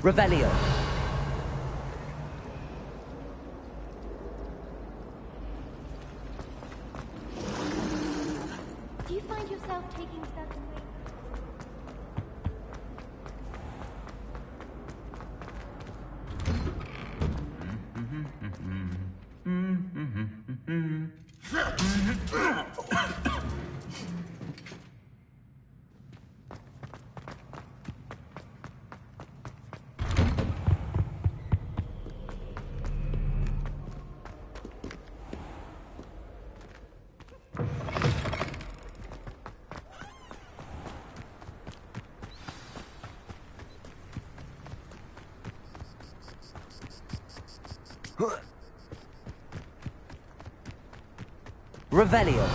Revelio. Do you find yourself taking certain ways? Revelio.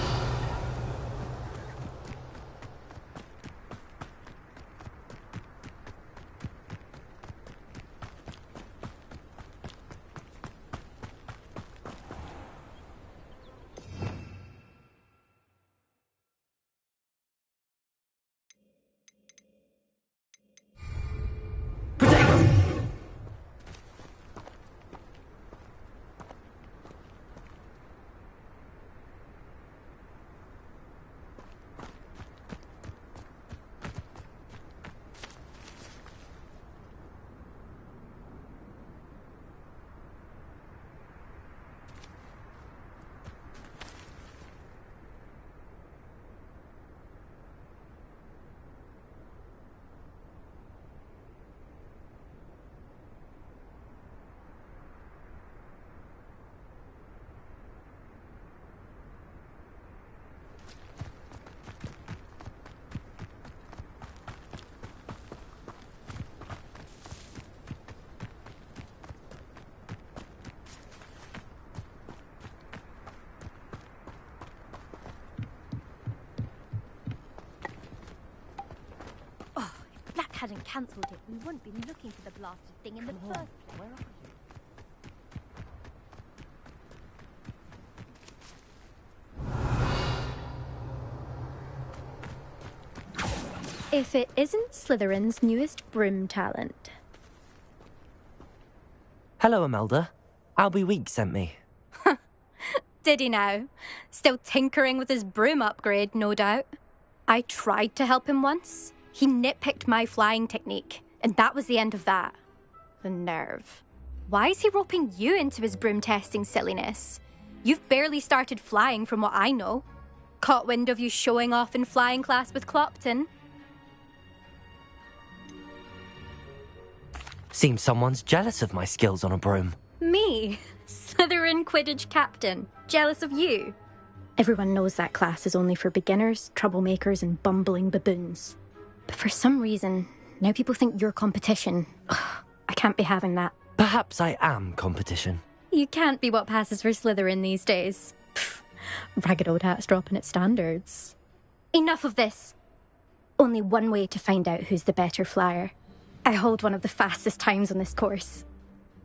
Hadn't cancelled it, we wouldn't be looking for the blasted thing in the first place. Where are you? If it isn't Slytherin's newest broom talent. Hello, Imelda. Albie Week sent me. Did he now? Still tinkering with his broom upgrade, no doubt. I tried to help him once. He nitpicked my flying technique, and that was the end of that. The nerve. Why is he roping you into his broom testing silliness? You've barely started flying from what I know. Caught wind of you showing off in flying class with Clopton. Seems someone's jealous of my skills on a broom. Me? Slytherin Quidditch captain. Jealous of you? Everyone knows that class is only for beginners, troublemakers, and bumbling baboons. But for some reason, now people think you're competition. Ugh, I can't be having that. Perhaps I am competition. You can't be what passes for Slytherin these days. Pfft, ragged old hat's dropping its standards. Enough of this. Only one way to find out who's the better flyer. I hold one of the fastest times on this course.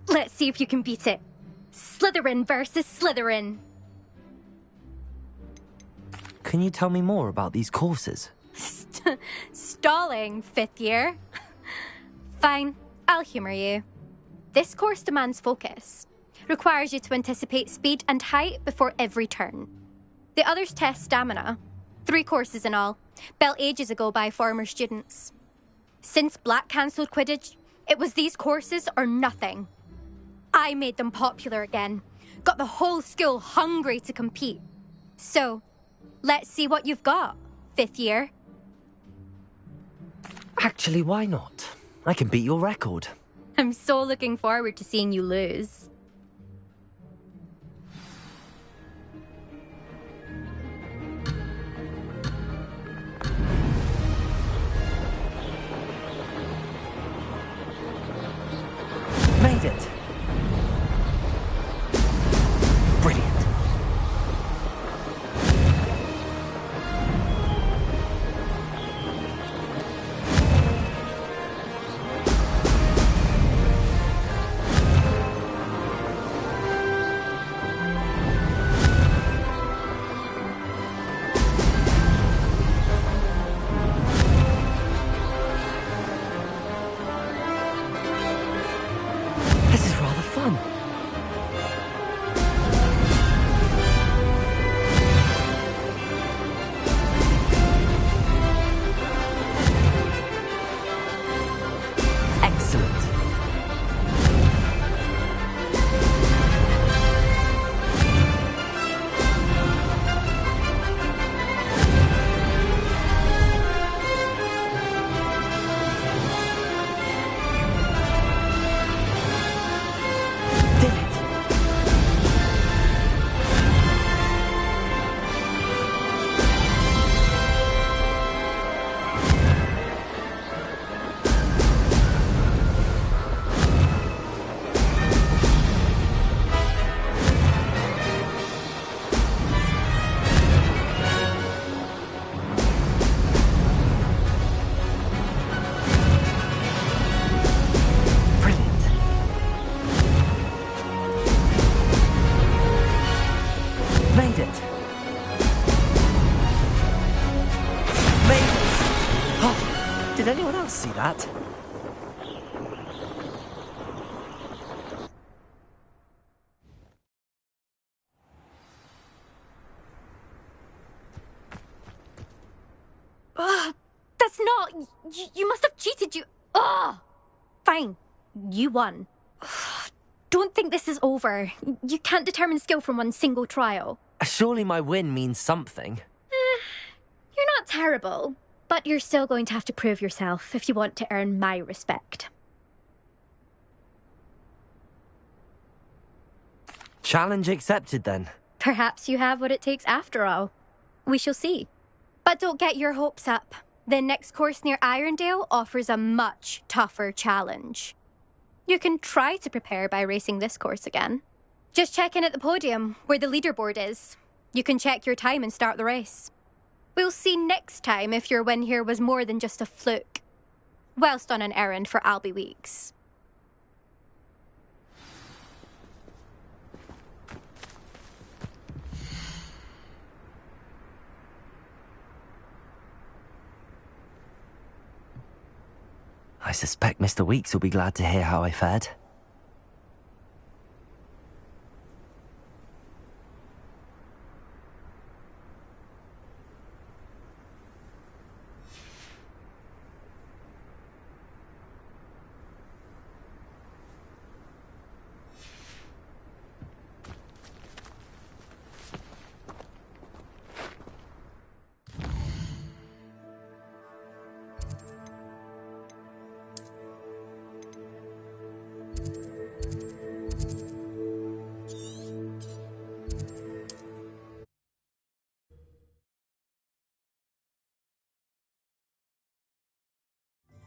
Let's see if you can beat it. Slytherin versus Slytherin. Can you tell me more about these courses? Stalling, fifth year. Fine, I'll humour you. This course demands focus. Requires you to anticipate speed and height before every turn. The others test stamina. 3 courses in all, built ages ago by former students. Since Black cancelled Quidditch, it was these courses or nothing. I made them popular again. Got the whole school hungry to compete. So, let's see what you've got, fifth year. Actually, why not? I can beat your record. I'm so looking forward to seeing you lose. Made it! Brilliant. fun. Excellent. Did it? Brilliant. Made it. Made it. Oh, did anyone else see that? That's not. You must have cheated. Fine. You won. Don't think this is over. You can't determine skill from one single trial. Surely my win means something. You're not terrible, but you're still going to have to prove yourself if you want to earn my respect. Challenge accepted then. Perhaps you have what it takes after all. We shall see. But don't get your hopes up. The next course near Irondale offers a much tougher challenge. You can try to prepare by racing this course again. Just check in at the podium, where the leaderboard is. You can check your time and start the race. We'll see next time if your win here was more than just a fluke. Whilst on an errand for Albie Weeks. I suspect Mr. Weeks will be glad to hear how I fared.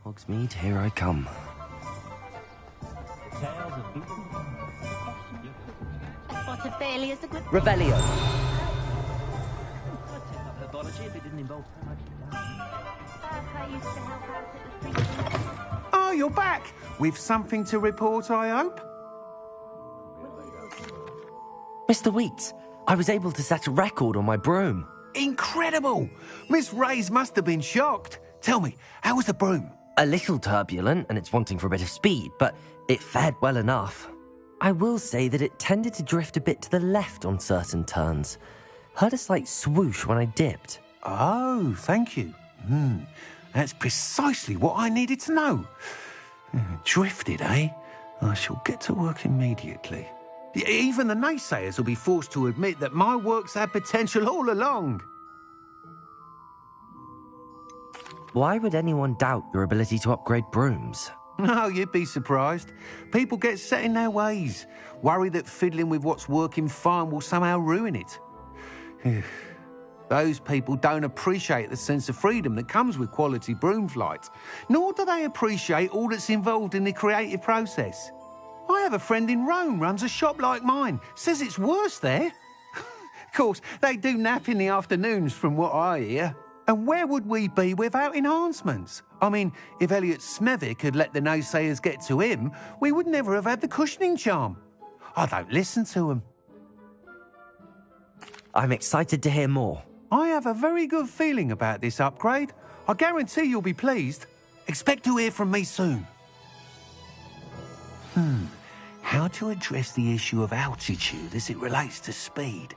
Hogsmeade, here I come. Revelio. Oh, you're back! With something to report, I hope? Mr. Weeks, I was able to set a record on my broom. Incredible! Miss Reyes must have been shocked. Tell me, how was the broom? A little turbulent and it's wanting for a bit of speed, but it fared well enough. I will say that it tended to drift a bit to the left on certain turns. Heard a slight swoosh when I dipped. Oh, thank you. That's precisely what I needed to know. Drifted, eh? I shall get to work immediately. Even the naysayers will be forced to admit that my work's had potential all along. Why would anyone doubt your ability to upgrade brooms? No, you'd be surprised. People get set in their ways, worry that fiddling with what's working fine will somehow ruin it. Those people don't appreciate the sense of freedom that comes with quality broom flight, nor do they appreciate all that's involved in the creative process. I have a friend in Rome runs a shop like mine, says it's worse there. Of course, they do nap in the afternoons from what I hear. And where would we be without enhancements? I mean, if Elliot Smethwick had let the naysayers get to him, we would never have had the cushioning charm. I don't listen to them. I'm excited to hear more. I have a very good feeling about this upgrade. I guarantee you'll be pleased. Expect to hear from me soon. how to address the issue of altitude as it relates to speed.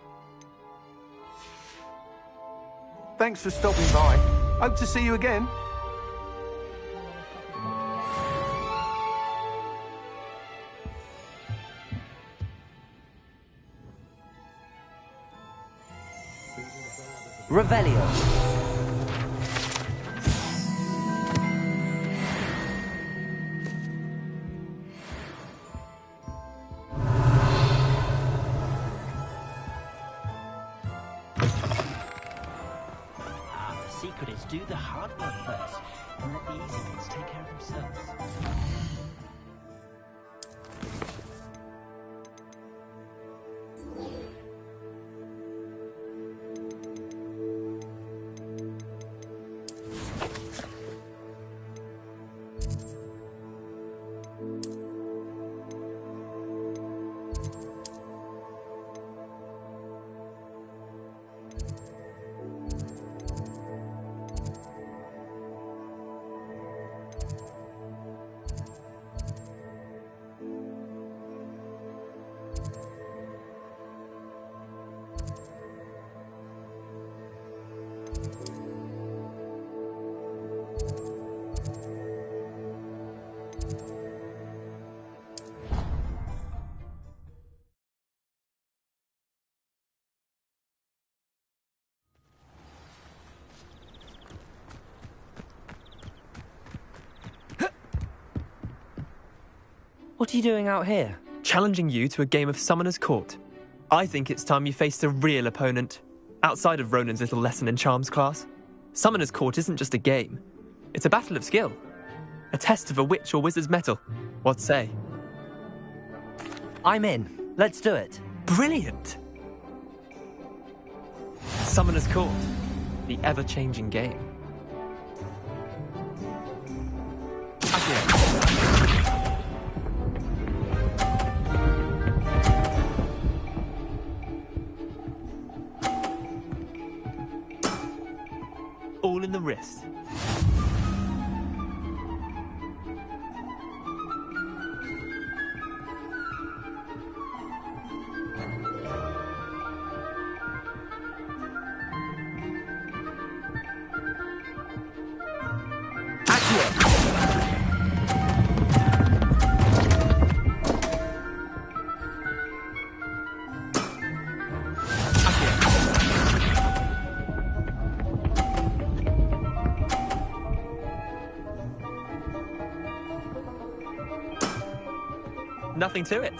Thanks for stopping by. Hope to see you again. Revelio. The secret is do the hard work first, and let the easy ones take care of themselves. What are you doing out here? Challenging you to a game of Summoner's Court. I think it's time you faced a real opponent, outside of Ronan's little lesson in charms class. Summoner's Court isn't just a game. It's a battle of skill. A test of a witch or wizard's mettle. What say? I'm in. Let's do it. Brilliant! Summoner's Court. The ever-changing game. Accio. All in the wrist. Nothing to it.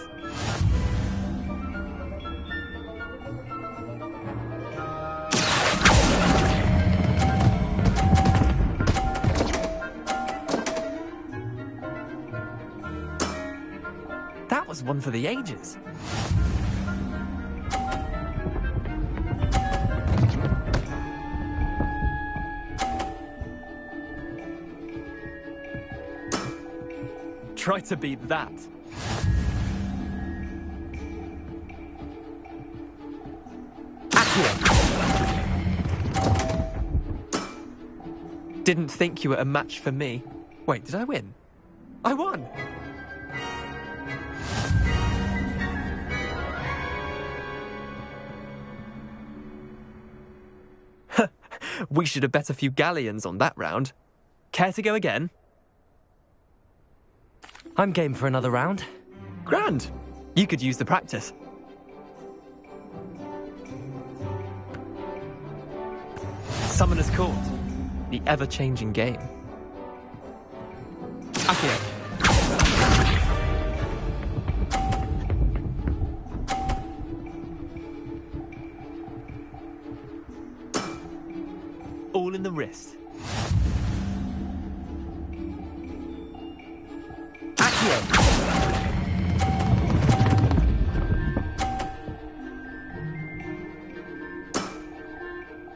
That was one for the ages. Try to beat that. Didn't think you were a match for me. Wait, did I win? I won! We should have bet a few galleons on that round. Care to go again? I'm game for another round. Grand! You could use the practice. Summoner's Court. The ever-changing game. Accio. All in the wrist. Accio.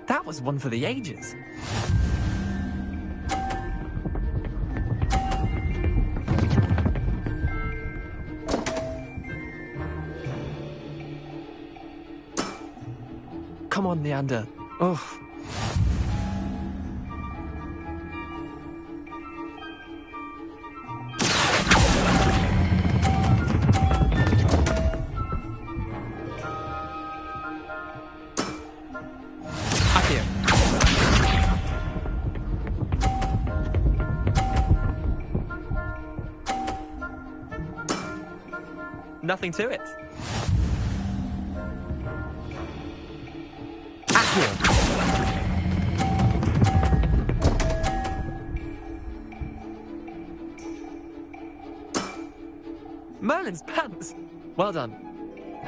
That was one for the ages. Come on, Leander. Oh. Nothing to it. Accio! Merlin's pants! Well done.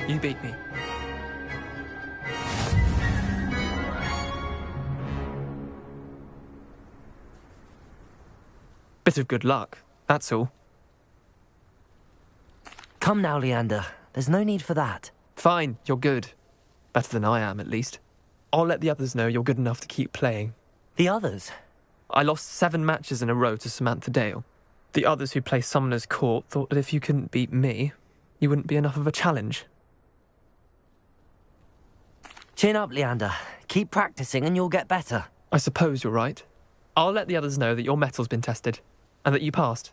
You beat me. Bit of good luck, that's all. Come now, Leander. There's no need for that. Fine, you're good. Better than I am, at least. I'll let the others know you're good enough to keep playing. The others? I lost 7 matches in a row to Samantha Dale. The others who play Summoner's Court thought that if you couldn't beat me, you wouldn't be enough of a challenge. Chin up, Leander. Keep practicing and you'll get better. I suppose you're right. I'll let the others know that your metal's been tested, and that you passed.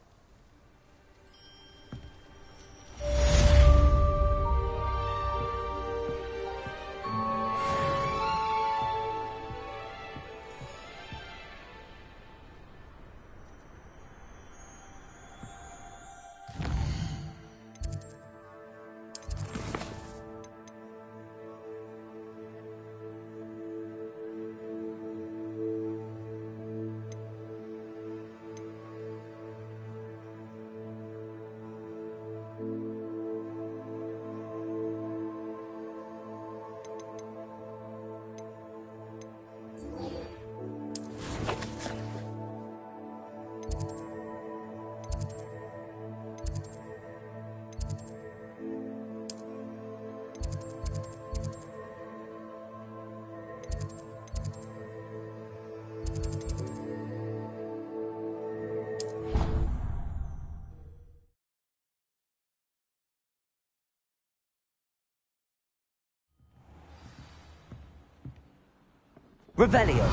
Revelio.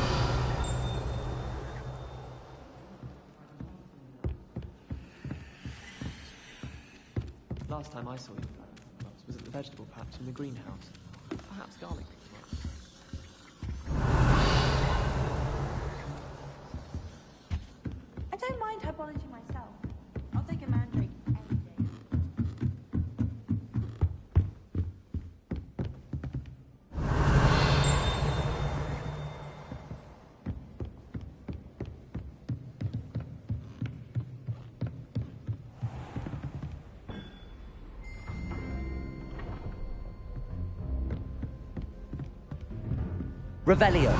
Last time I saw you was at the vegetable patch in the greenhouse. Perhaps garlic. I don't mind herbology myself. I'll take a mandrake any day. Revelio.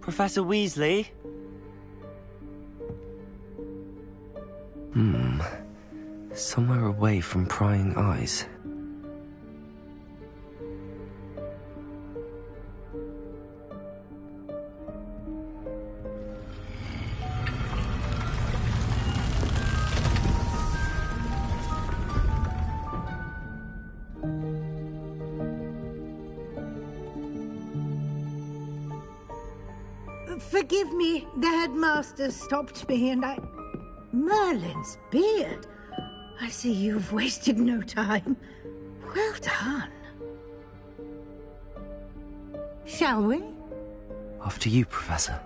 Professor Weasley? Somewhere away from prying eyes. Forgive me, the headmaster stopped me and I... Merlin's beard. I see you've wasted no time. Well done. Shall we? After you, Professor.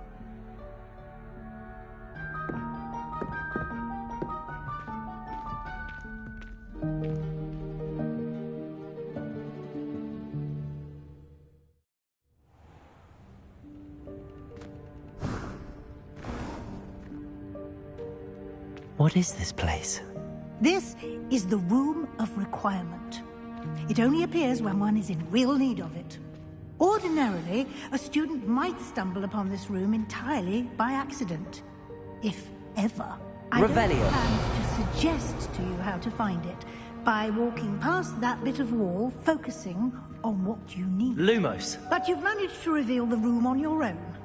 What is this place? This is the Room of Requirement. It only appears when one is in real need of it. Ordinarily, a student might stumble upon this room entirely by accident. If ever. I don't Revelio. plan to suggest to you how to find it by walking past that bit of wall, focusing on what you need. Lumos. But you've managed to reveal the room on your own.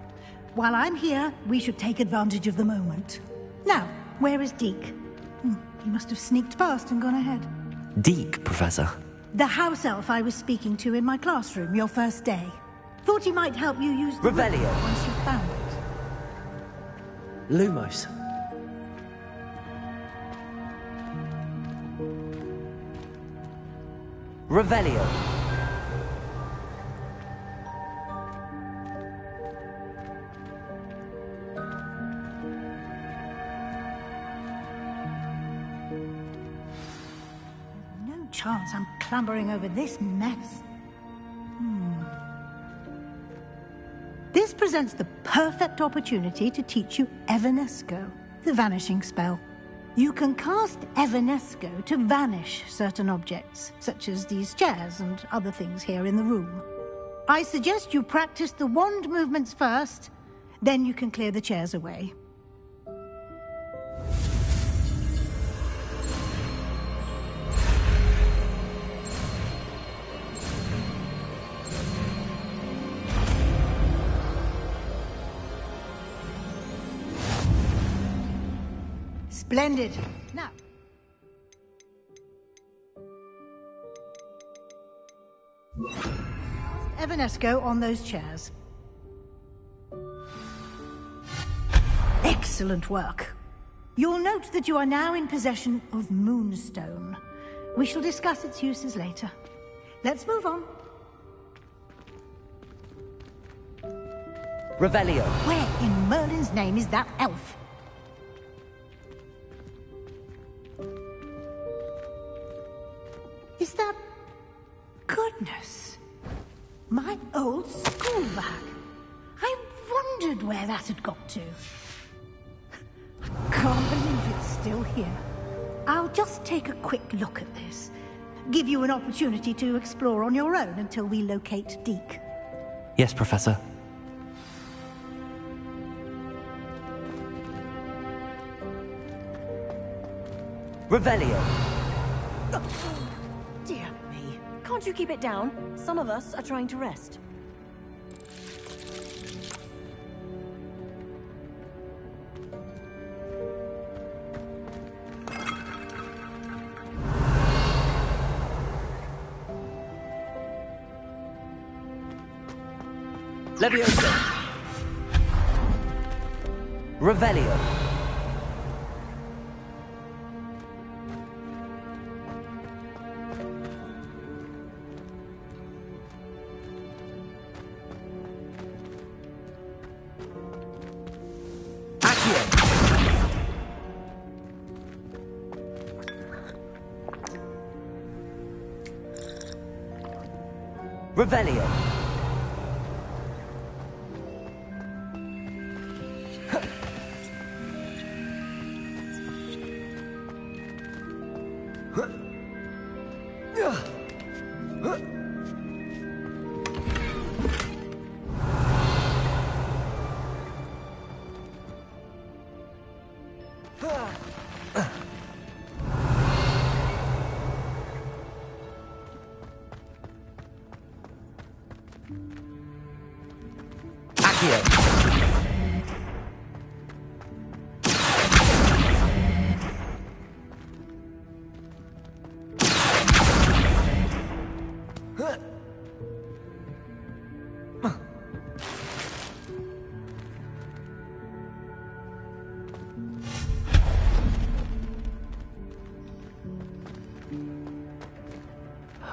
While I'm here, we should take advantage of the moment. Now, where is Deke? He must have sneaked past and gone ahead. Deke, Professor. The house elf I was speaking to in my classroom your first day. Thought he might help you use the Revelio. room once you found it. Lumos. Revelio. No chance I'm clambering over this mess. This presents the perfect opportunity to teach you Evanesco, the vanishing spell. You can cast Evanesco to vanish certain objects, such as these chairs and other things here in the room. I suggest you practice the wand movements first, then you can clear the chairs away. Splendid. Now, Evanesco on those chairs. Excellent work. You'll note that you are now in possession of Moonstone. We shall discuss its uses later. Let's move on. Revelio. Where in Merlin's name is that elf? Is that... Goodness. My old school bag. I wondered where that had got to. I can't believe it's still here. I'll just take a quick look at this. Give you an opportunity to explore on your own until we locate Deke. Yes, Professor. Revelio. Dear me. Can't you keep it down? Some of us are trying to rest. Leviosa. Revelio. Revelio.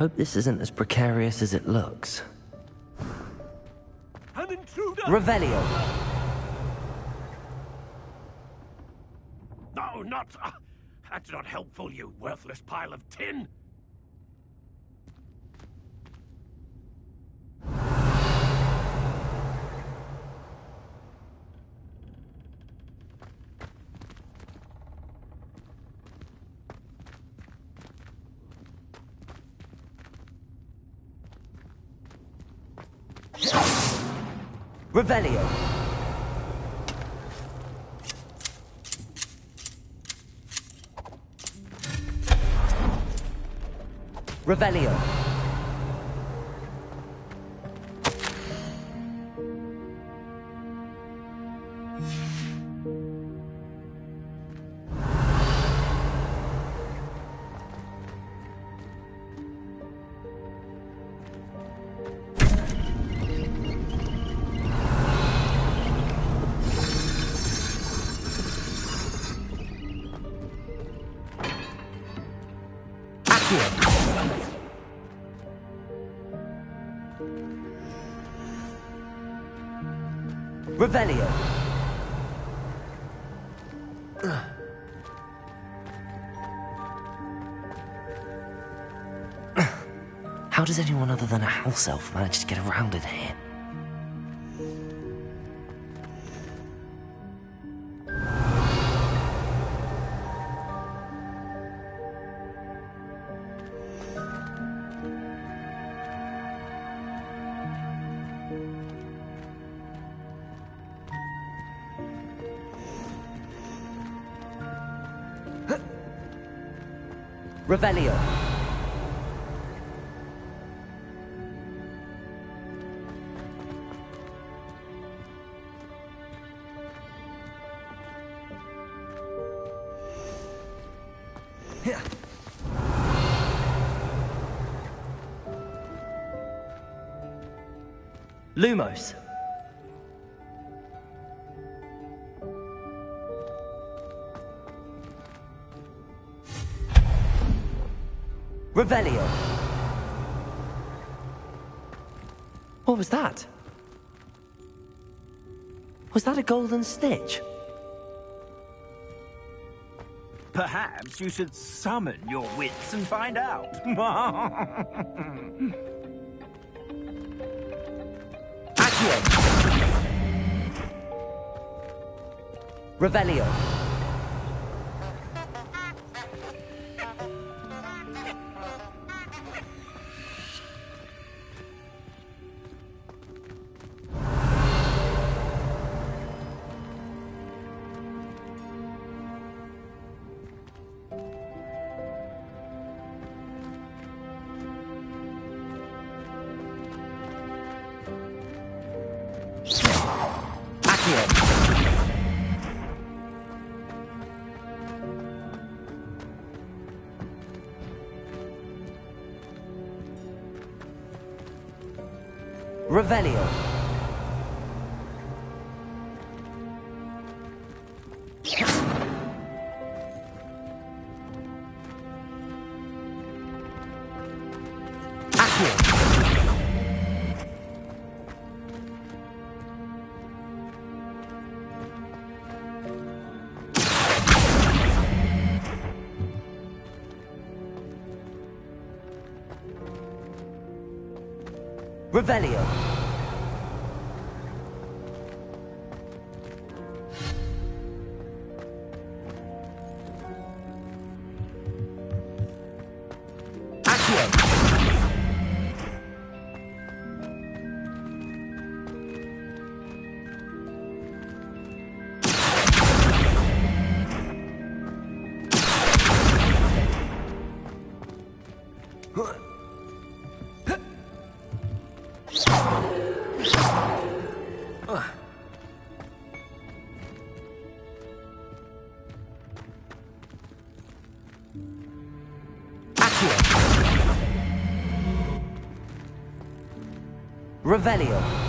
Hope this isn't as precarious as it looks. An intruder! Revelio. No, not... that's not helpful, you worthless pile of tin! Revelio. Revelio. Accio! Revelio! How does anyone other than a house elf manage to get around in here? Revelio. Lumos. Revelio. What was that? Was that a golden snitch? Perhaps you should summon your wits and find out. Accio. Revelio. Revelio. Accio. Revelio. Accio. Revelio.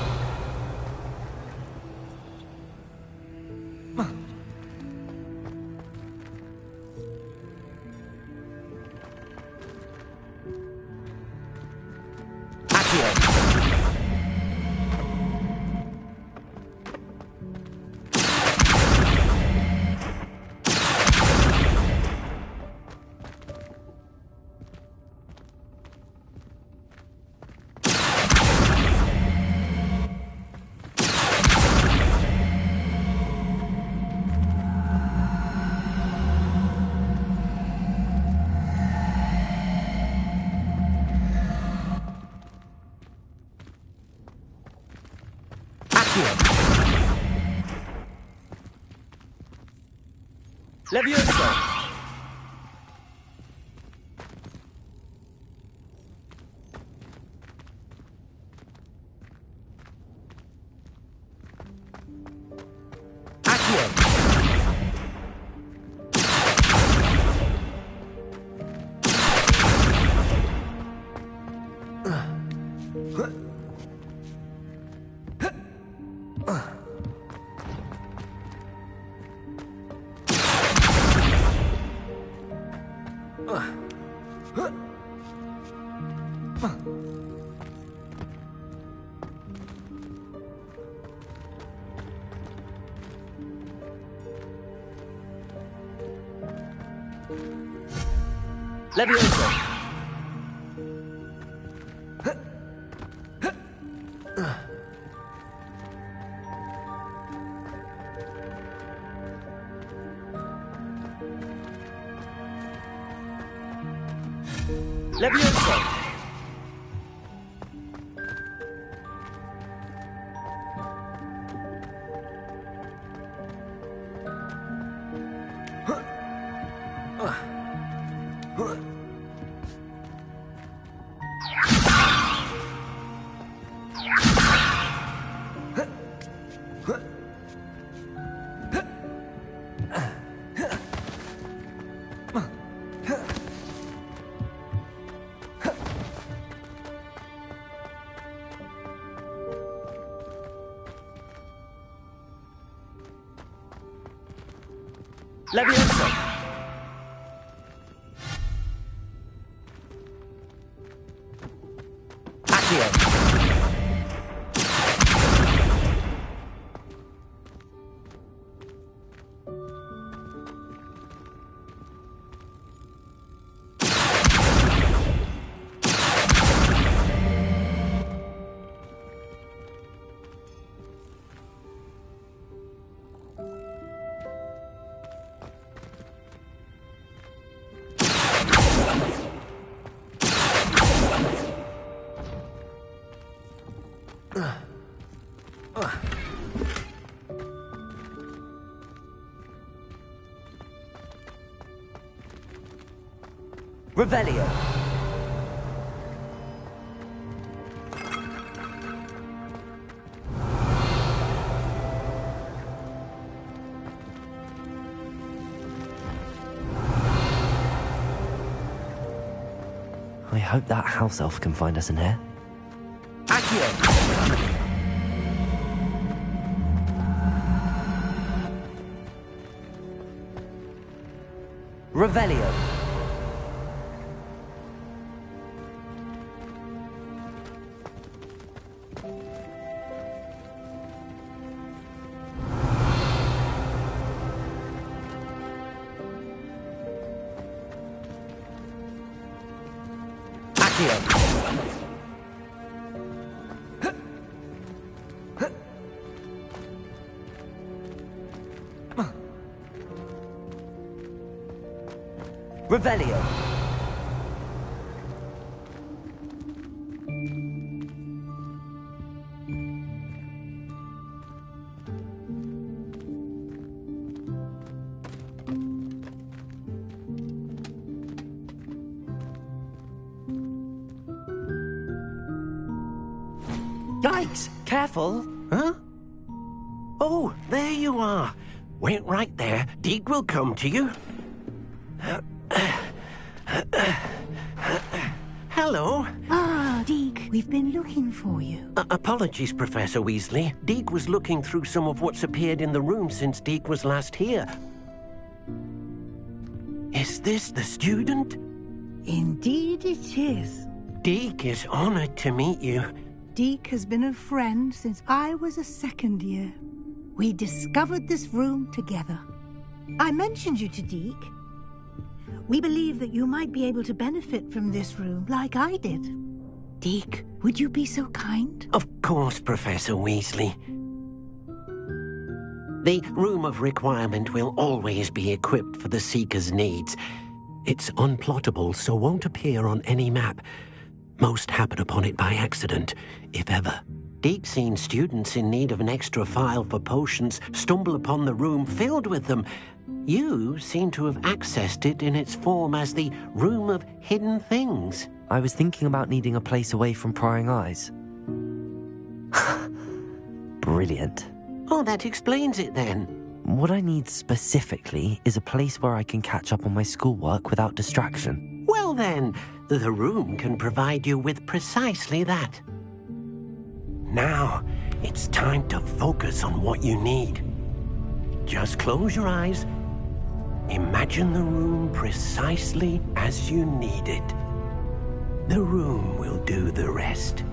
Levioso! Accio! Levioso! Levioso! Levioso! Accio! Revelio. I hope that house elf can find us in here. Accio! Revelio. Revelio. Yikes! Careful! Huh? Oh, there you are. Wait right there. Deek will come to you. Hello. Ah, Deek, we've been looking for you. Apologies, Professor Weasley. Deek was looking through some of what's appeared in the room since Deek was last here. Is this the student? Indeed it is. Deek is honored to meet you. Deek has been a friend since I was a second year. We discovered this room together. I mentioned you to Deek. We believe that you might be able to benefit from this room like I did. Deek, would you be so kind? Of course, Professor Weasley. The Room of Requirement will always be equipped for the Seeker's needs. It's unplottable, so won't appear on any map. Most happen upon it by accident, if ever. Deek's seen students in need of an extra file for potions stumble upon the room filled with them. You seem to have accessed it in its form as the Room of Hidden Things. I was thinking about needing a place away from prying eyes. Brilliant. Oh, that explains it then. What I need specifically is a place where I can catch up on my schoolwork without distraction. Well then, the room can provide you with precisely that. Now, it's time to focus on what you need. Just close your eyes. Imagine the room precisely as you need it. The room will do the rest.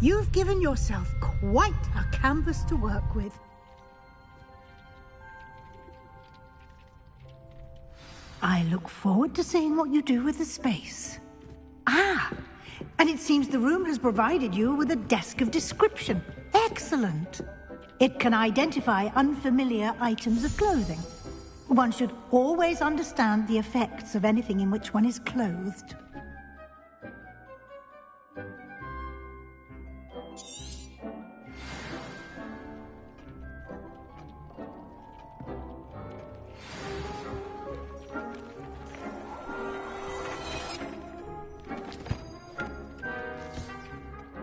You've given yourself quite a canvas to work with. I look forward to seeing what you do with the space. Ah, and it seems the room has provided you with a desk of description. Excellent. It can identify unfamiliar items of clothing. One should always understand the effects of anything in which one is clothed.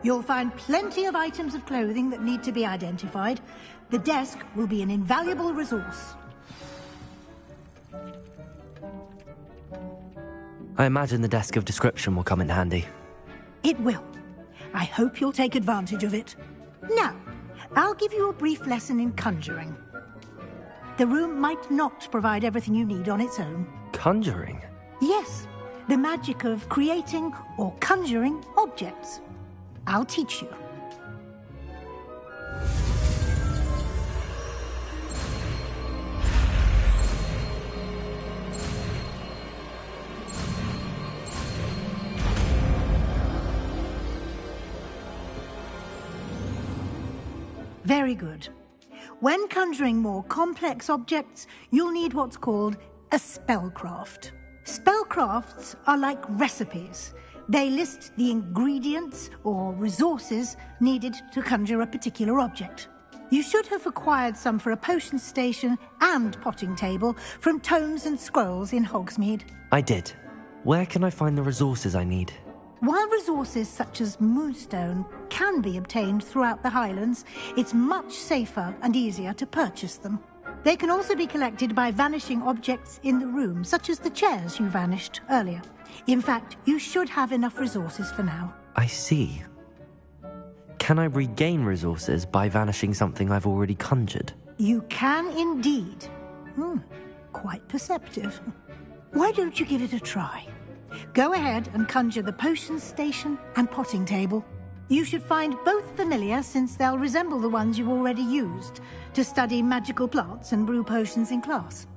You'll find plenty of items of clothing that need to be identified. The desk will be an invaluable resource. I imagine the desk of description will come in handy. It will. I hope you'll take advantage of it. Now, I'll give you a brief lesson in conjuring. The room might not provide everything you need on its own. Conjuring? Yes, the magic of creating or conjuring objects. I'll teach you. Very good. When conjuring more complex objects, you'll need what's called a spellcraft. Spellcrafts are like recipes. They list the ingredients or resources needed to conjure a particular object. You should have acquired some for a potion station and potting table from Tomes and Scrolls in Hogsmeade. I did. Where can I find the resources I need? While resources such as Moonstone can be obtained throughout the Highlands, it's much safer and easier to purchase them. They can also be collected by vanishing objects in the room, such as the chairs you vanished earlier. In fact, you should have enough resources for now. I see. Can I regain resources by vanishing something I've already conjured? You can indeed. Quite perceptive. Why don't you give it a try? Go ahead and conjure the potion station and potting table. You should find both familiar, since they'll resemble the ones you've already used to study magical plants and brew potions in class.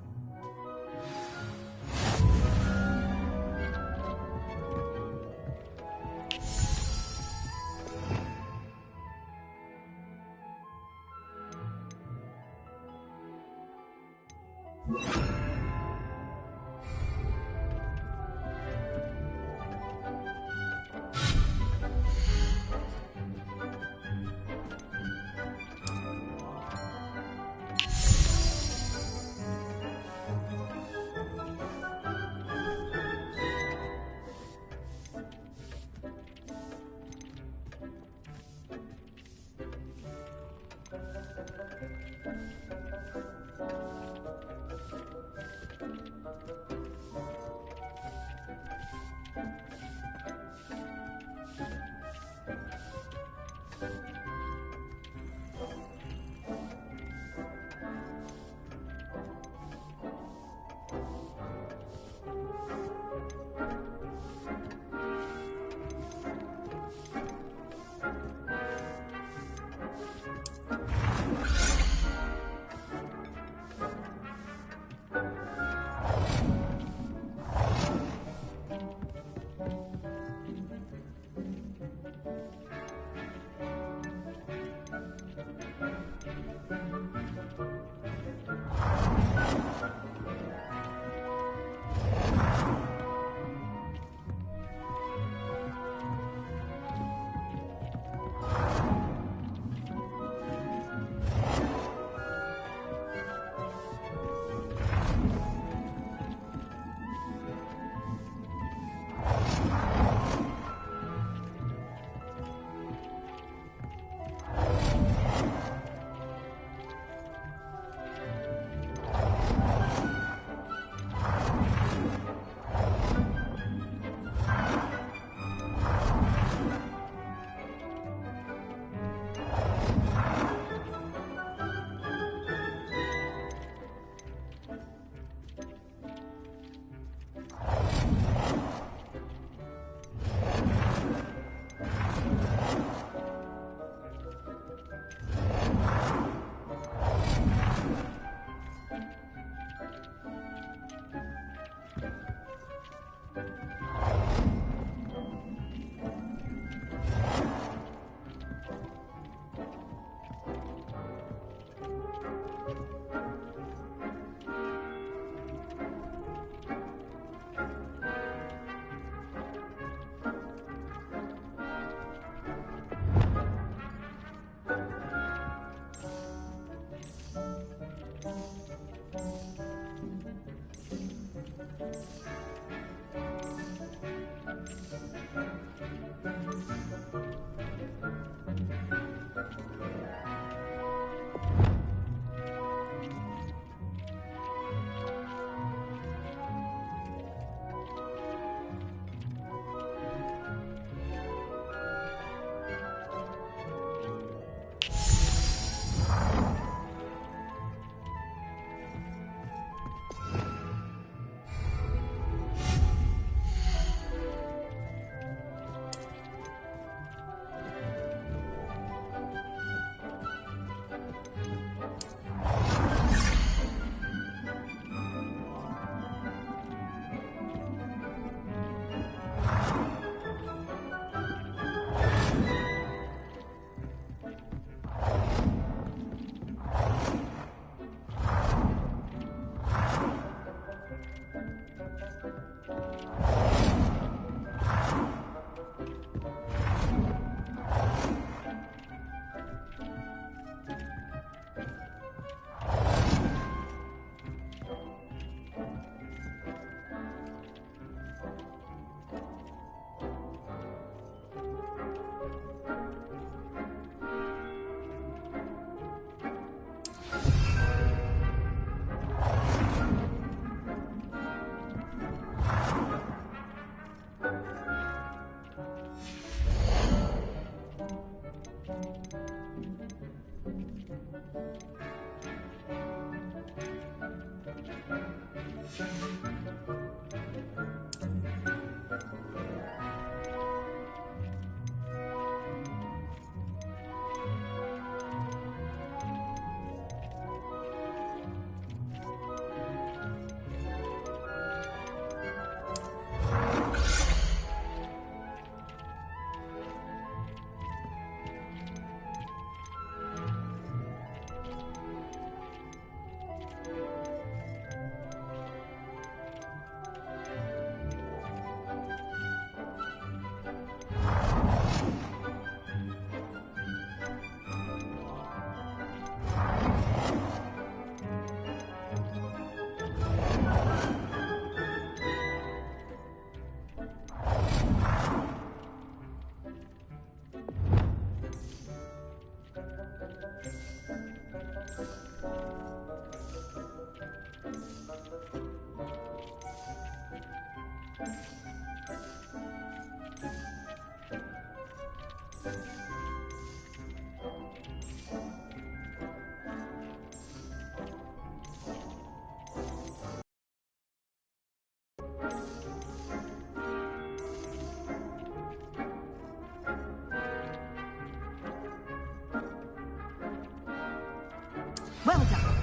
Well done.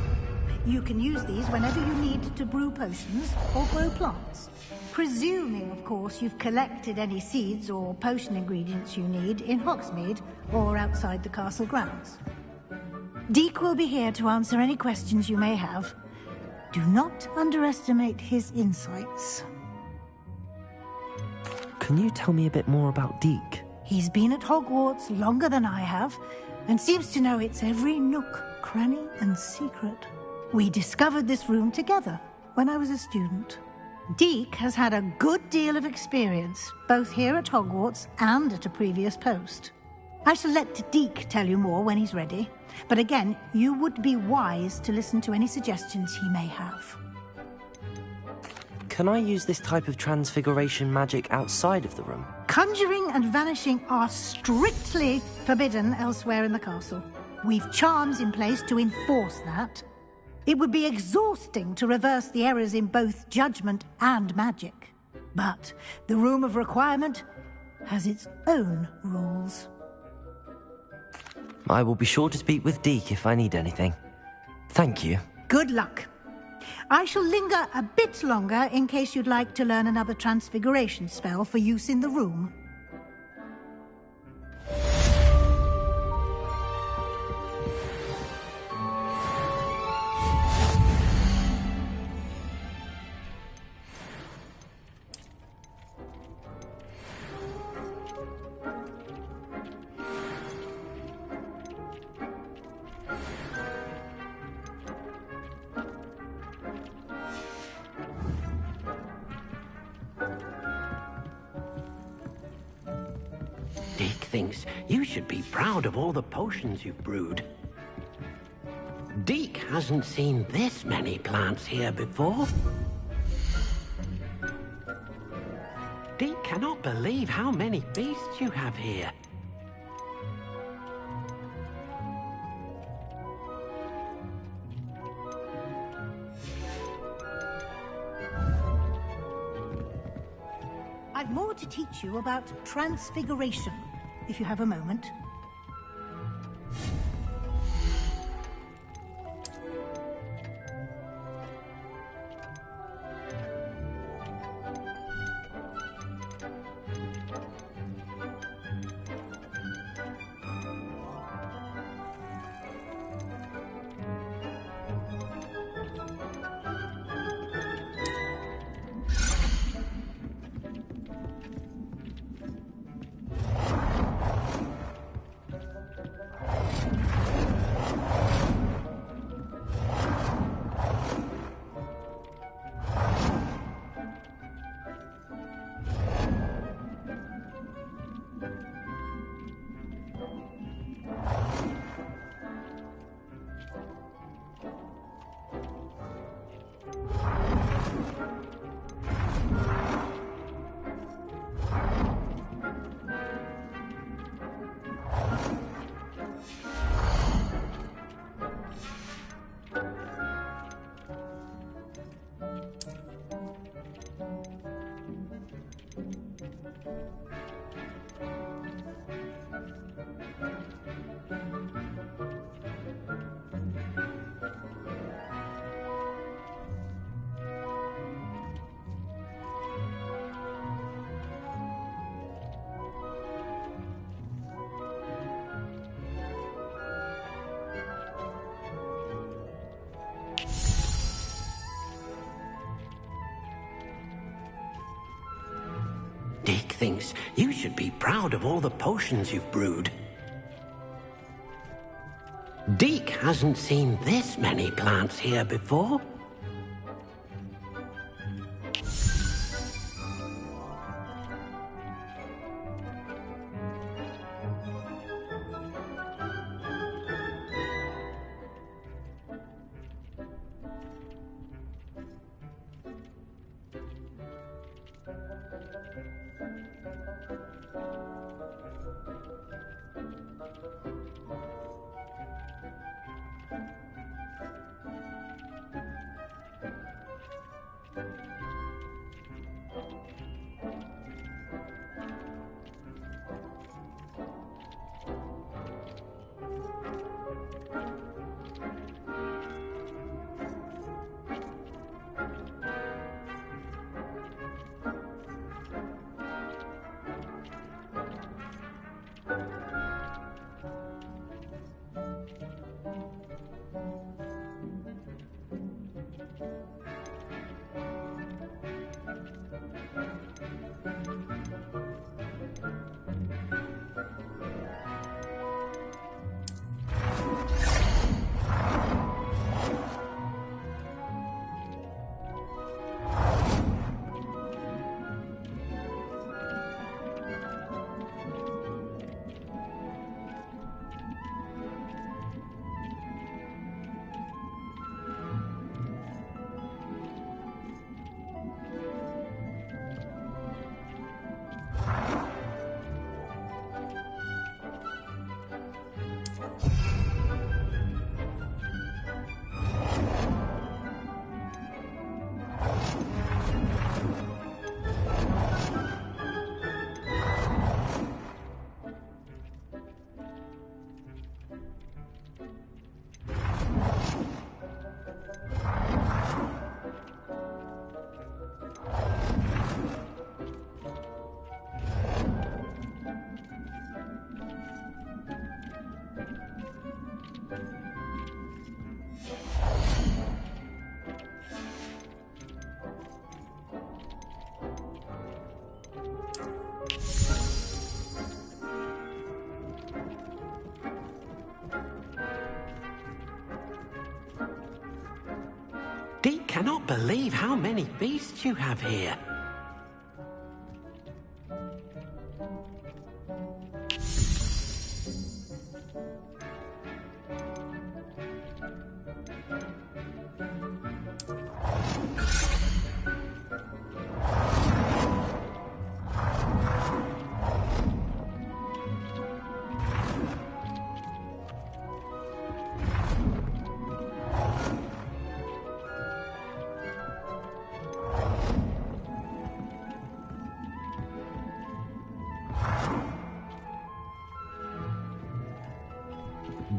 You can use these whenever you need to brew potions or grow plants. Presuming, of course, you've collected any seeds or potion ingredients you need in Hogsmeade or outside the castle grounds. Deek will be here to answer any questions you may have. Do not underestimate his insights. Can you tell me a bit more about Deek? He's been at Hogwarts longer than I have, and seems to know its every nook, cranny, and secret. We discovered this room together when I was a student. Deek has had a good deal of experience, both here at Hogwarts and at a previous post. I shall let Deek tell you more when he's ready, but again, you would be wise to listen to any suggestions he may have. Can I use this type of transfiguration magic outside of the room? Conjuring and vanishing are strictly forbidden elsewhere in the castle. We've charms in place to enforce that. It would be exhausting to reverse the errors in both judgment and magic. But the Room of Requirement has its own rules. I will be sure to speak with Deek if I need anything. Thank you. Good luck. I shall linger a bit longer in case you'd like to learn another transfiguration spell for use in the room. Deek thinks you should be proud of all the potions you've brewed. Deek hasn't seen this many plants here before. Deek cannot believe how many beasts you have here. I've more to teach you about transfiguration, if you have a moment. Deek thinks you should be proud of all the potions you've brewed. Deek hasn't seen this many plants here before. cannot believe how many beasts you have here.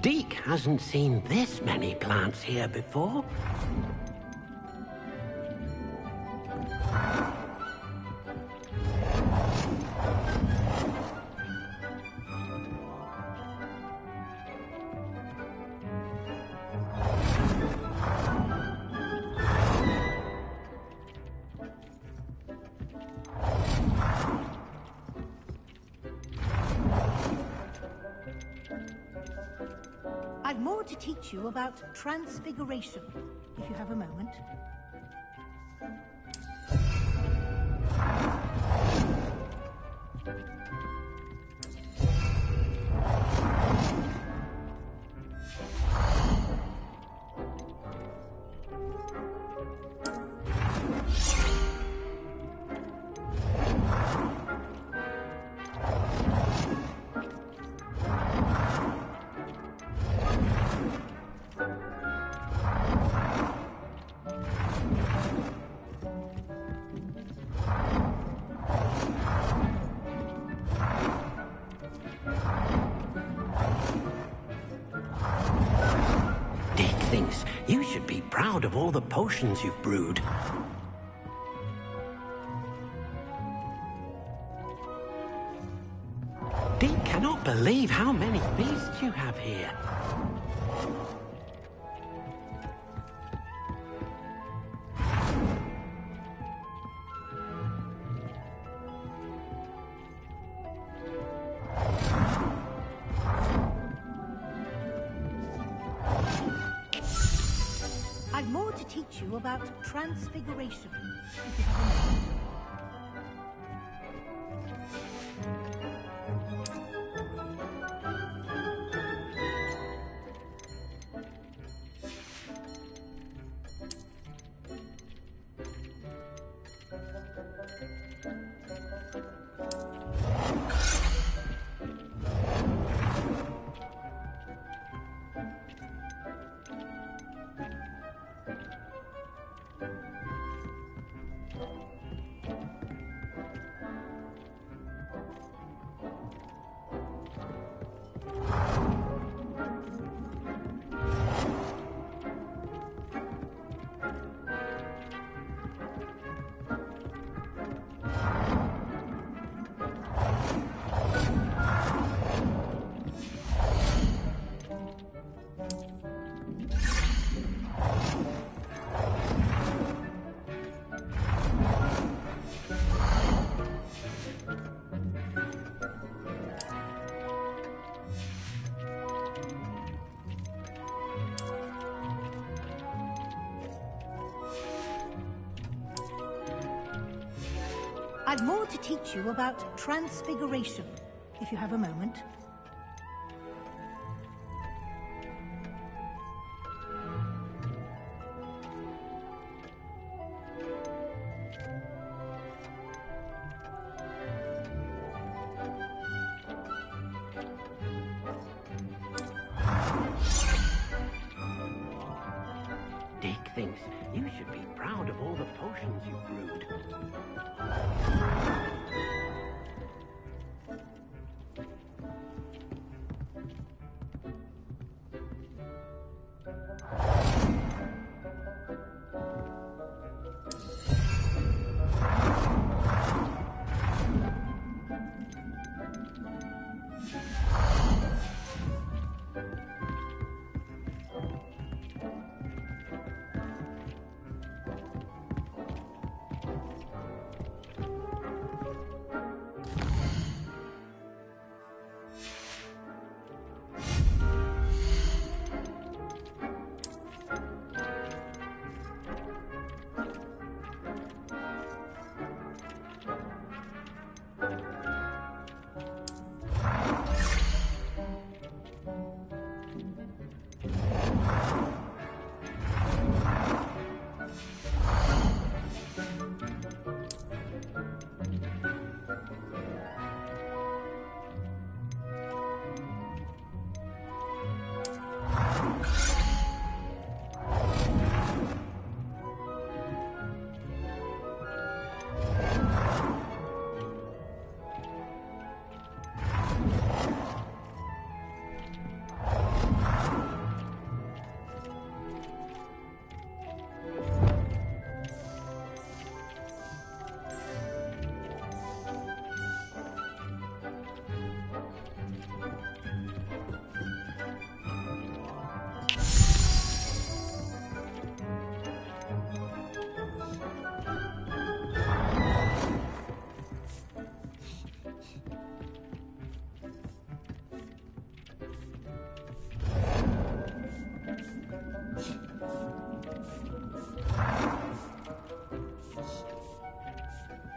Deke hasn't seen this many plants here before. I've more to teach you about transfiguration, if you have a moment. Thinks you should be proud of all the potions you've brewed. Deke cannot believe how many beasts you have here. I've more to teach you about transfiguration, if you have a moment. I've more to teach you about transfiguration, if you have a moment. Deke thinks you should be proud of all the potions you've brewed.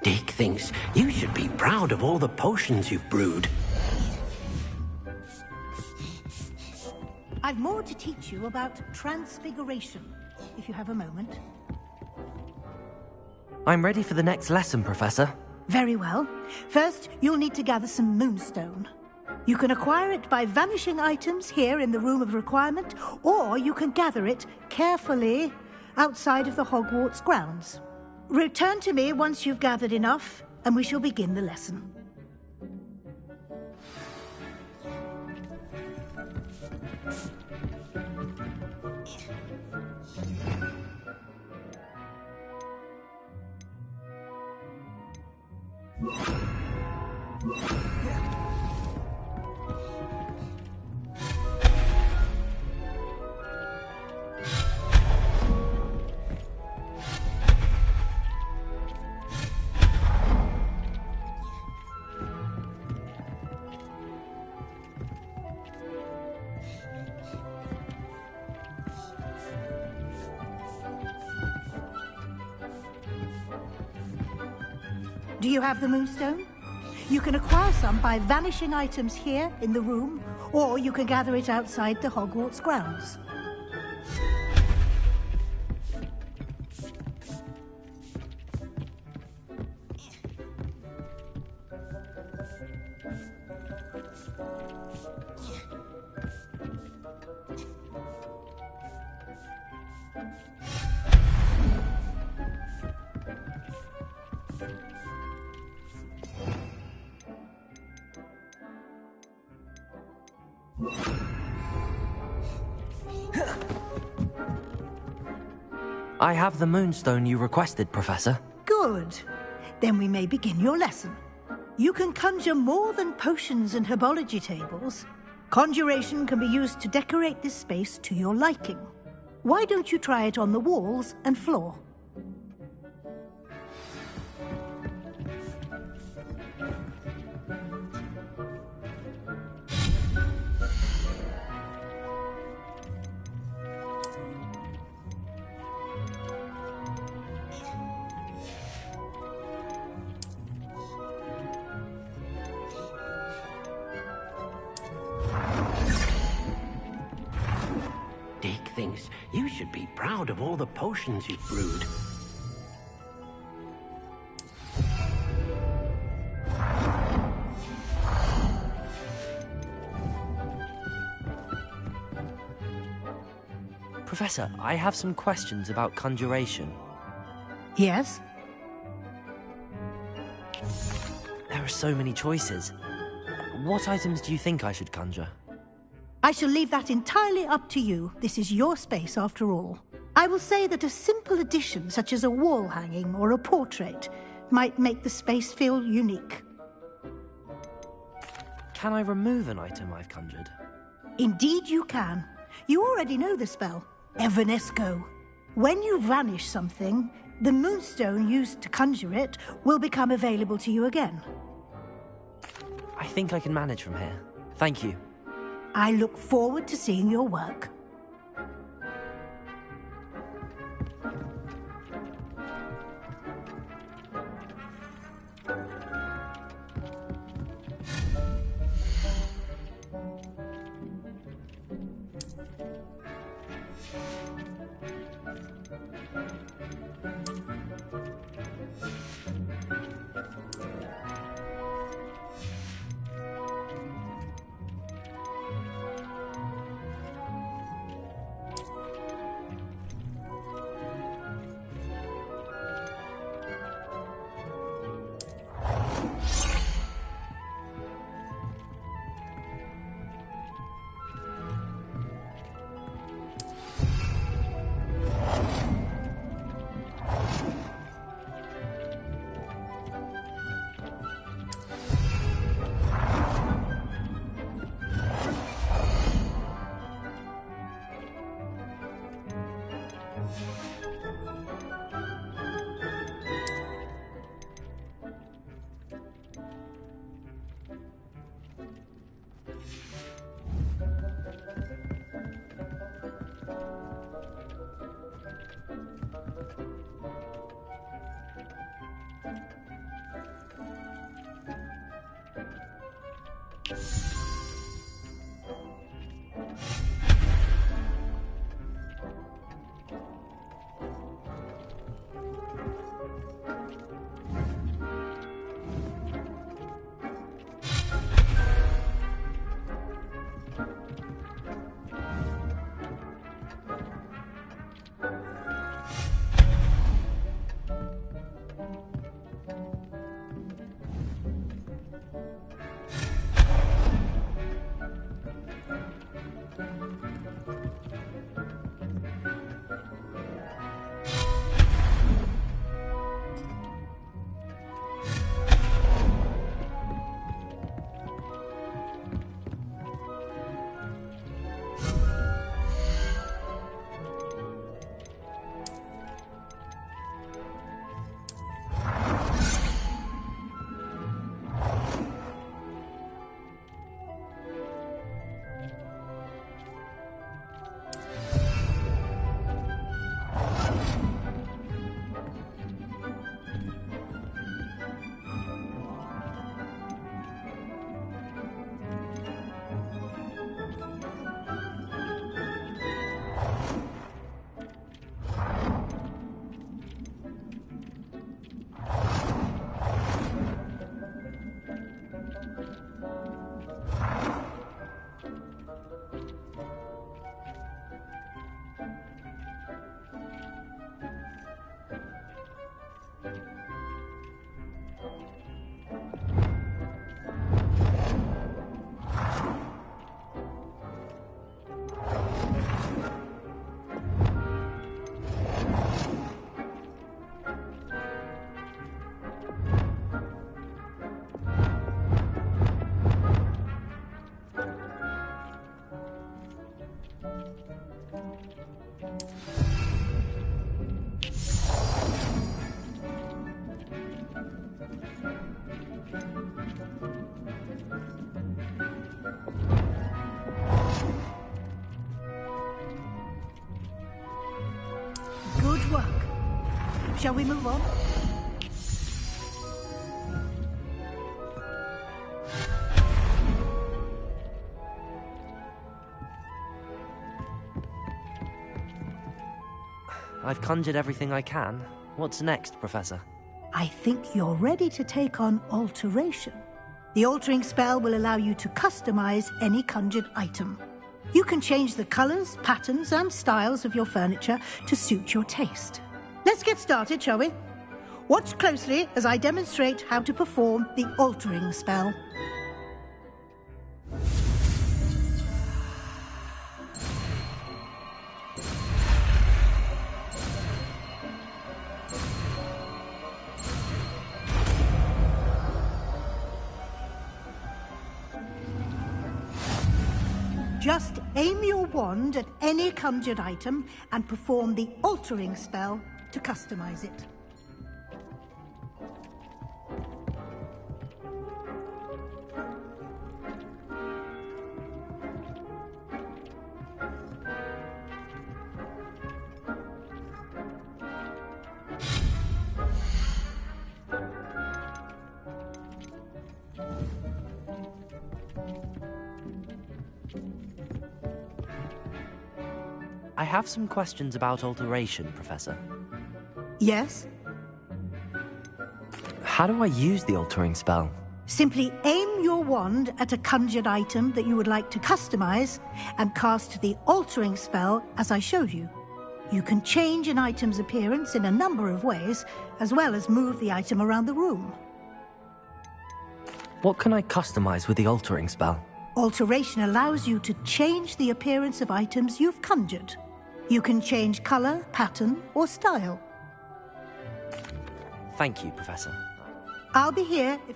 Dick thinks you should be proud of all the potions you've brewed. I've more to teach you about transfiguration, if you have a moment. I'm ready for the next lesson, Professor. Very well. First, you'll need to gather some moonstone. You can acquire it by vanishing items here in the Room of Requirement, or you can gather it carefully outside of the Hogwarts grounds. Return to me once you've gathered enough, and we shall begin the lesson. Do you have the moonstone? You can acquire some by vanishing items here in the room, or you can gather it outside the Hogwarts grounds. I have the moonstone you requested, Professor. Good. Then we may begin your lesson. You can conjure more than potions and herbology tables. Conjuration can be used to decorate this space to your liking. Why don't you try it on the walls and floor? Dick thinks you should be proud of all the potions you've brewed. Professor, I have some questions about conjuration. Yes? There are so many choices. What items do you think I should conjure? I shall leave that entirely up to you. This is your space, after all. I will say that a simple addition, such as a wall hanging or a portrait, might make the space feel unique. Can I remove an item I've conjured? Indeed you can. You already know the spell, Evanesco. When you vanish something, the moonstone used to conjure it will become available to you again. I think I can manage from here. Thank you. I look forward to seeing your work. Good work. Shall we move on? I've conjured everything I can. What's next, Professor? I think you're ready to take on alteration. The altering spell will allow you to customize any conjured item. You can change the colors, patterns, and styles of your furniture to suit your taste. Let's get started, shall we? Watch closely as I demonstrate how to perform the altering spell. Just aim your wand at any conjured item and perform the altering spell to customize it. I have some questions about alteration, Professor. Yes? How do I use the altering spell? Simply aim your wand at a conjured item that you would like to customize and cast the altering spell as I showed you. You can change an item's appearance in a number of ways, as well as move the item around the room. What can I customize with the altering spell? Alteration allows you to change the appearance of items you've conjured. You can change color, pattern, or style. Thank you, Professor. I'll be here if...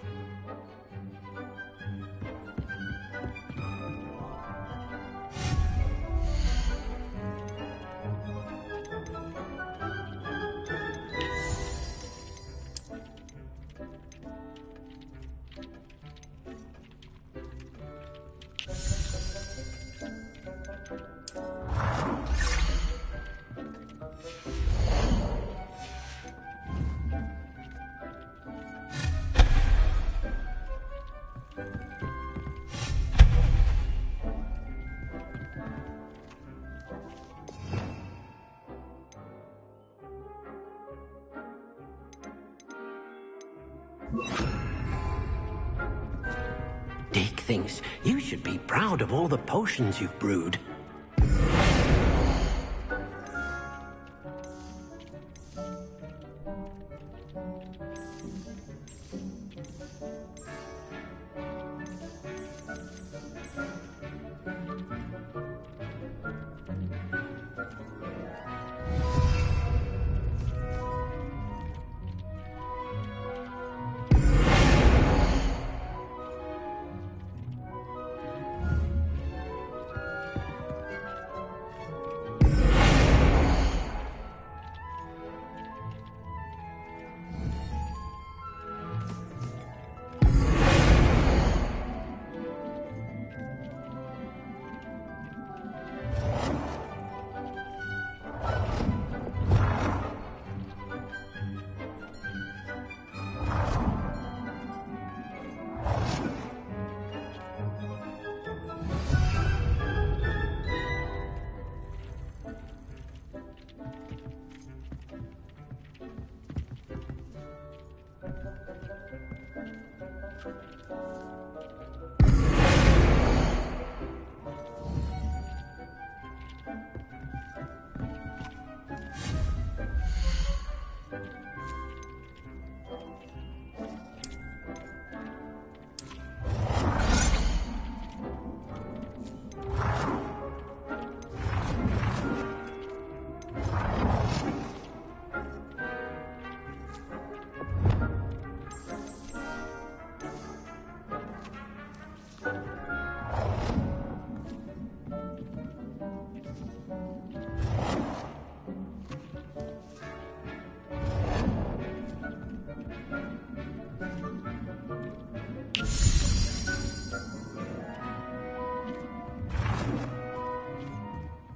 Dick thinks you should be proud of all the potions you've brewed.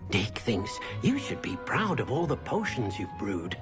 Dick thinks you should be proud of all the potions you've brewed.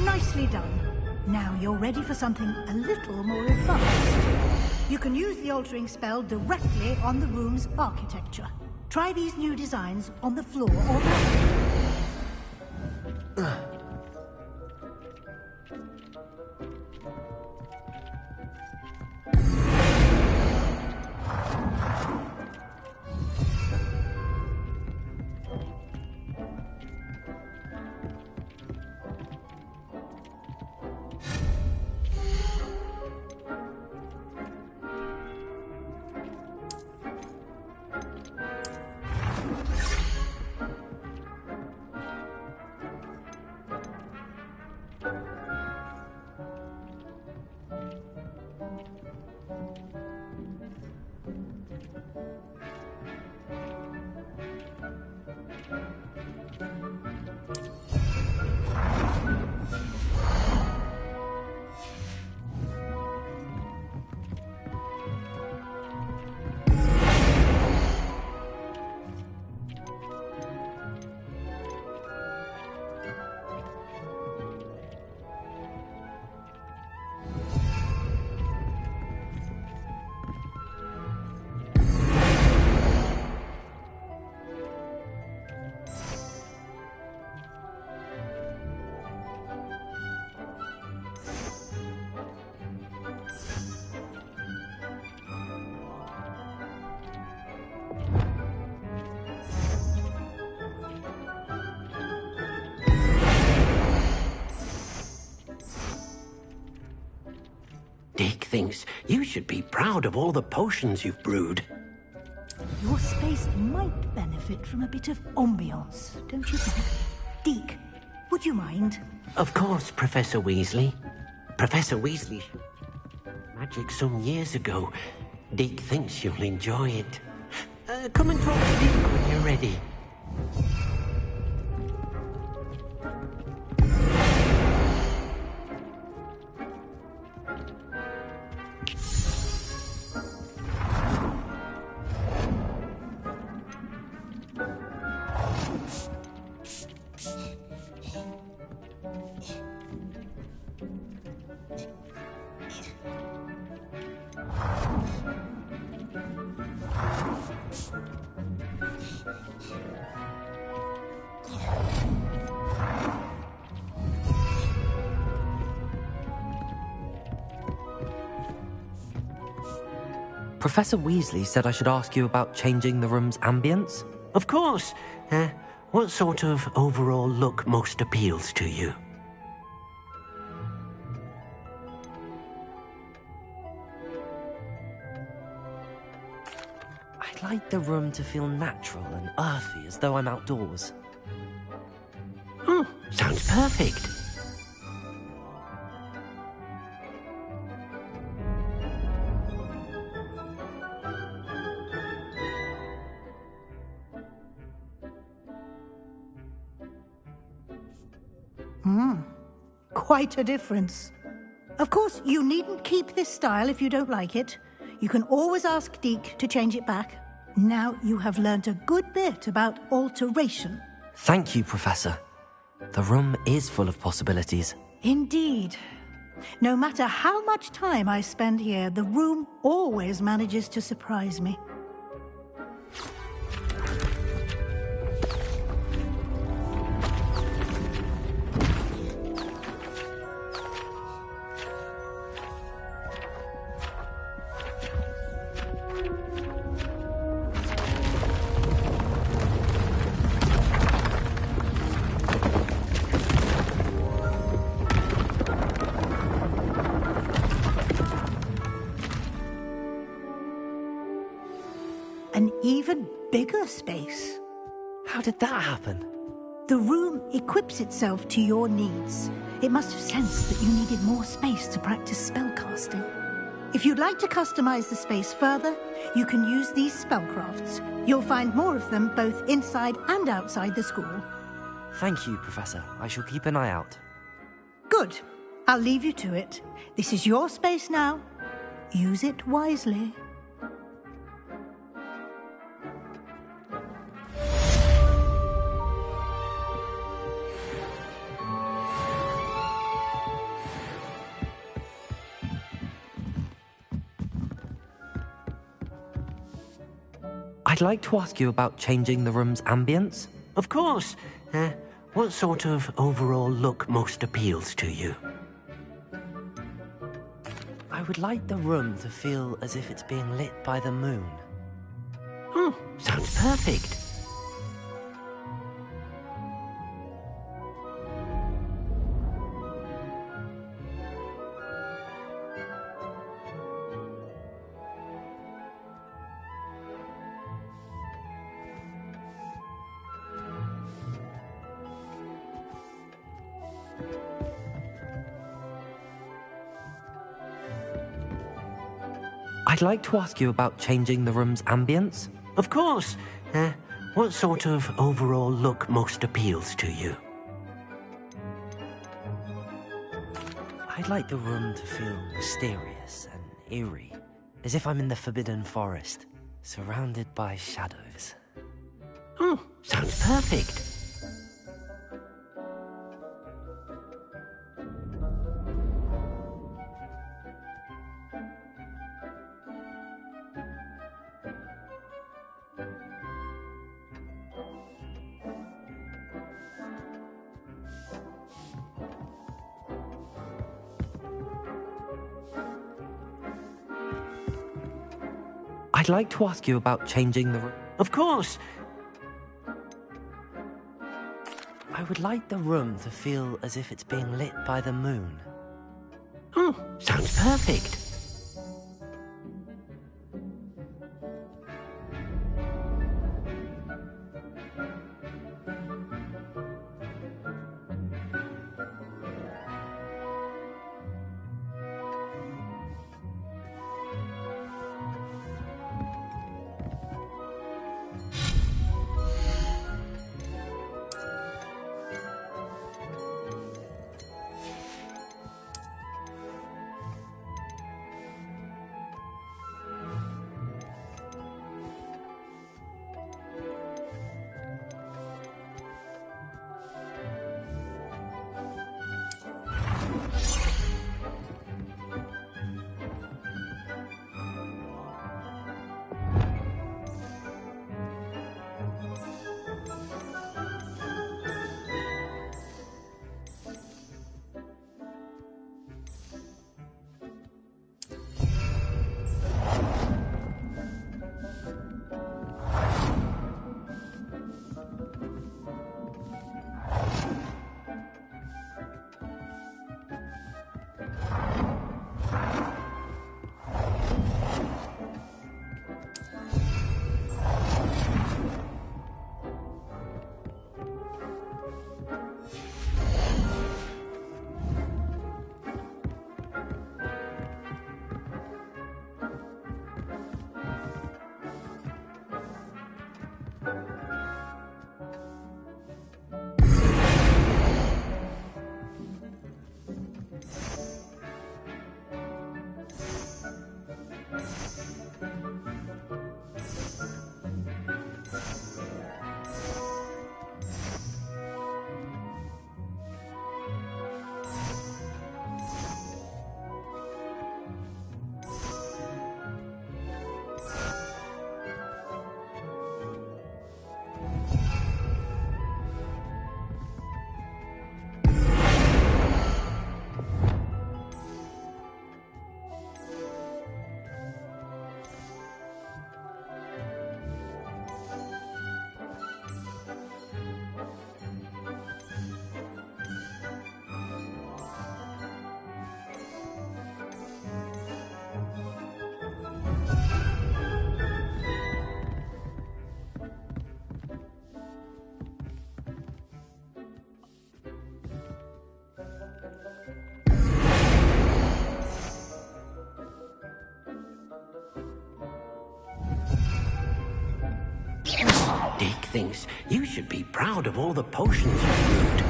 Nicely done. Now you're ready for something a little more advanced. You can use the altering spell directly on the room's architecture. Try these new designs on the floor or Dick thinks you should be proud of all the potions you've brewed. your space might benefit from a bit of ambiance, don't you think? Deke, would you mind? Of course, Professor Weasley. Professor Weasley magic some years ago. Dick thinks you'll enjoy it. Come and talk to Dick when you're ready. Professor Weasley said I should ask you about changing the room's ambience. Of course. What sort of overall look most appeals to you? I'd like the room to feel natural and earthy, as though I'm outdoors. Oh, sounds perfect. Quite a difference. Of course, you needn't keep this style if you don't like it. You can always ask Deke to change it back. Now you have learnt a good bit about alteration. Thank you, Professor. The room is full of possibilities. Indeed. No matter how much time I spend here, the room always manages to surprise me. An even bigger space. How did that happen? The room equips itself to your needs. It must have sensed that you needed more space to practice spellcasting. If you'd like to customize the space further, you can use these spellcrafts. You'll find more of them both inside and outside the school. Thank you, Professor. I shall keep an eye out. Good. I'll leave you to it. This is your space now. Use it wisely. I'd like to ask you about changing the room's ambience. Of course. What sort of overall look most appeals to you? I would like the room to feel as if it's being lit by the moon. Oh, sounds perfect. I'd like to ask you about changing the room's ambience. Of course. What sort of overall look most appeals to you? I'd like the room to feel mysterious and eerie, as if I'm in the Forbidden Forest, surrounded by shadows. Oh, sounds perfect. I'd like to ask you about changing the room. Of course. I would like the room to feel as if it's being lit by the moon. Oh, sounds perfect. thinks you should be proud of all the potions you've brewed.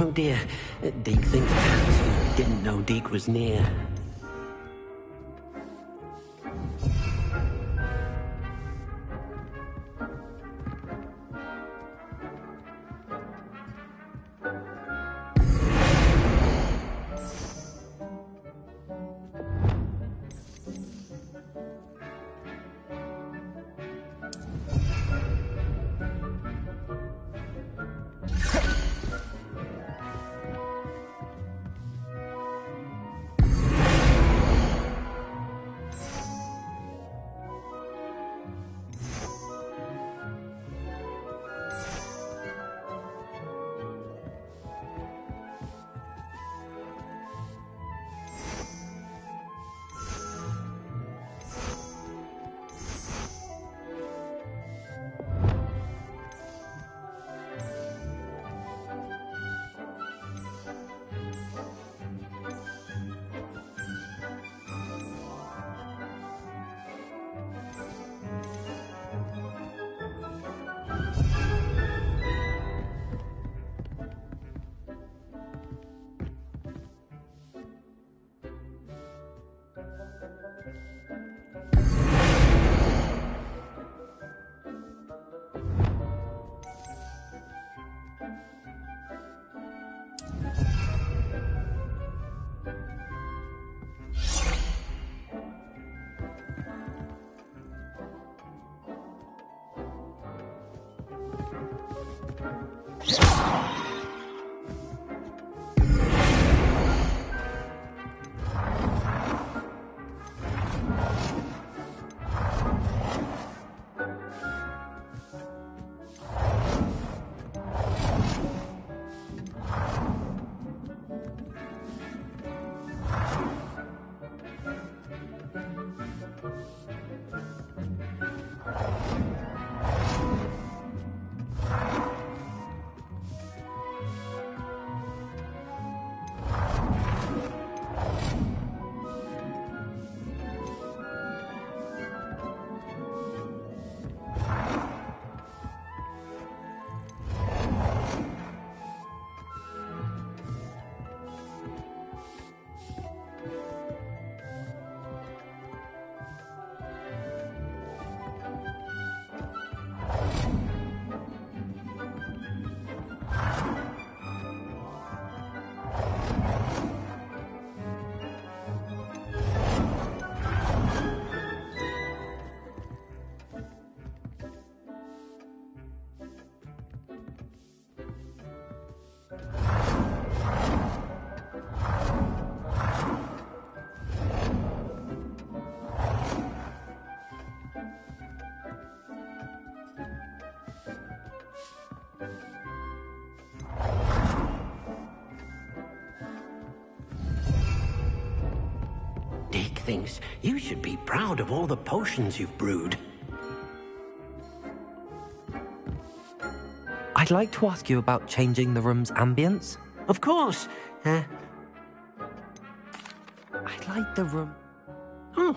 Oh dear, Deke thinks perhaps you didn't know Deke was near. Deke thinks you should be proud of all the potions you've brewed. I'd like to ask you about changing the room's ambience. Of course. I'd like the room... Oh.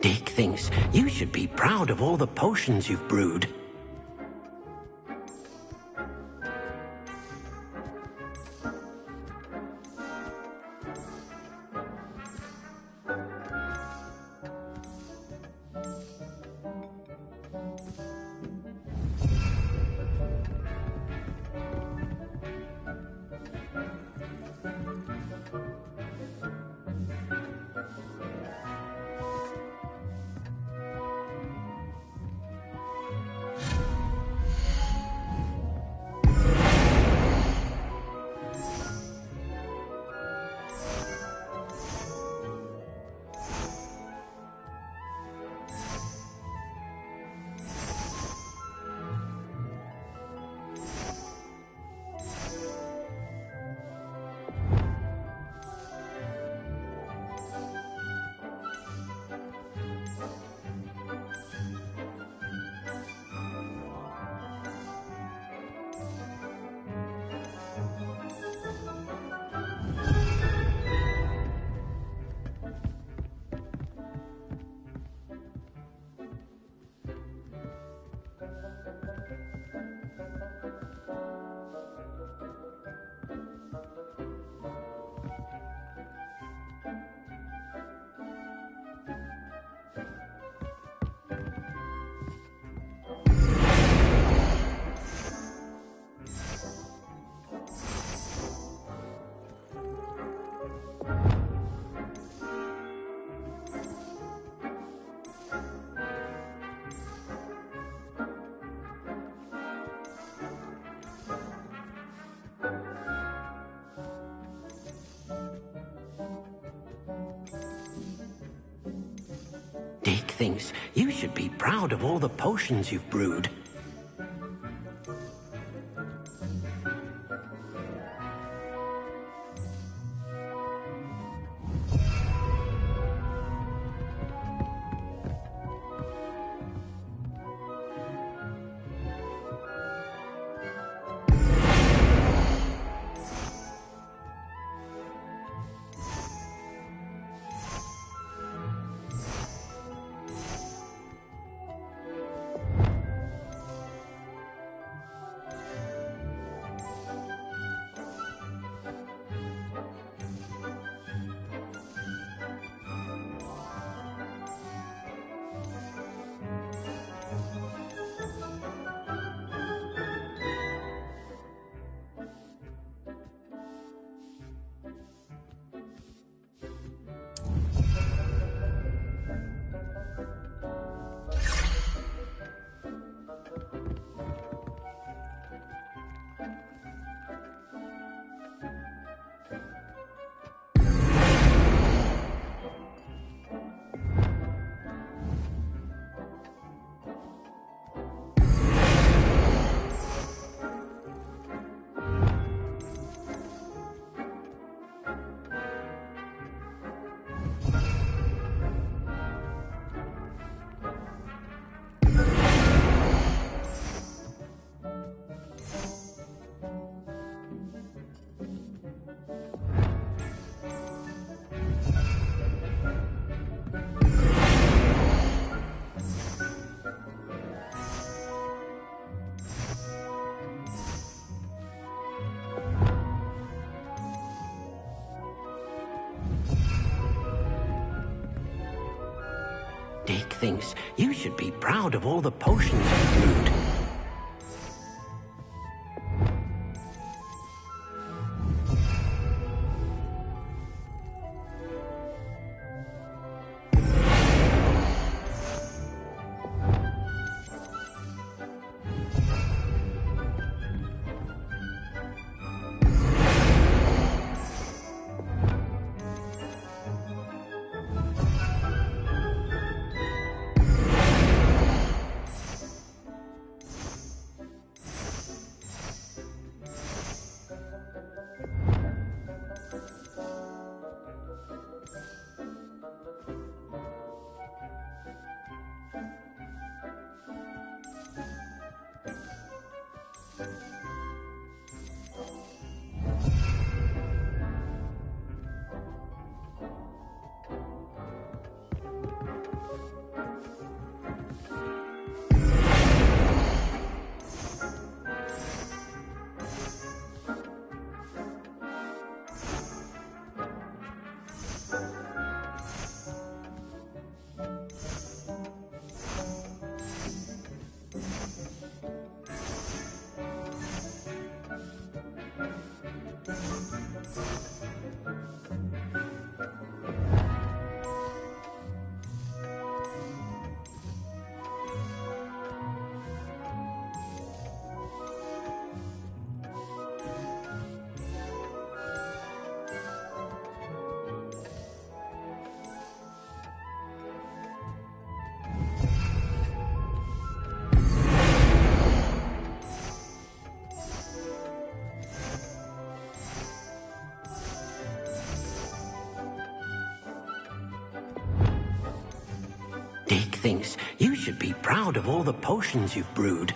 Dick thinks you should be proud of all the potions you've brewed. Dick thinks you should be proud of all the potions you've brewed. Dick thinks you should be proud of all the potions you've brewed. Dick thinks you should be proud of all the potions you've brewed.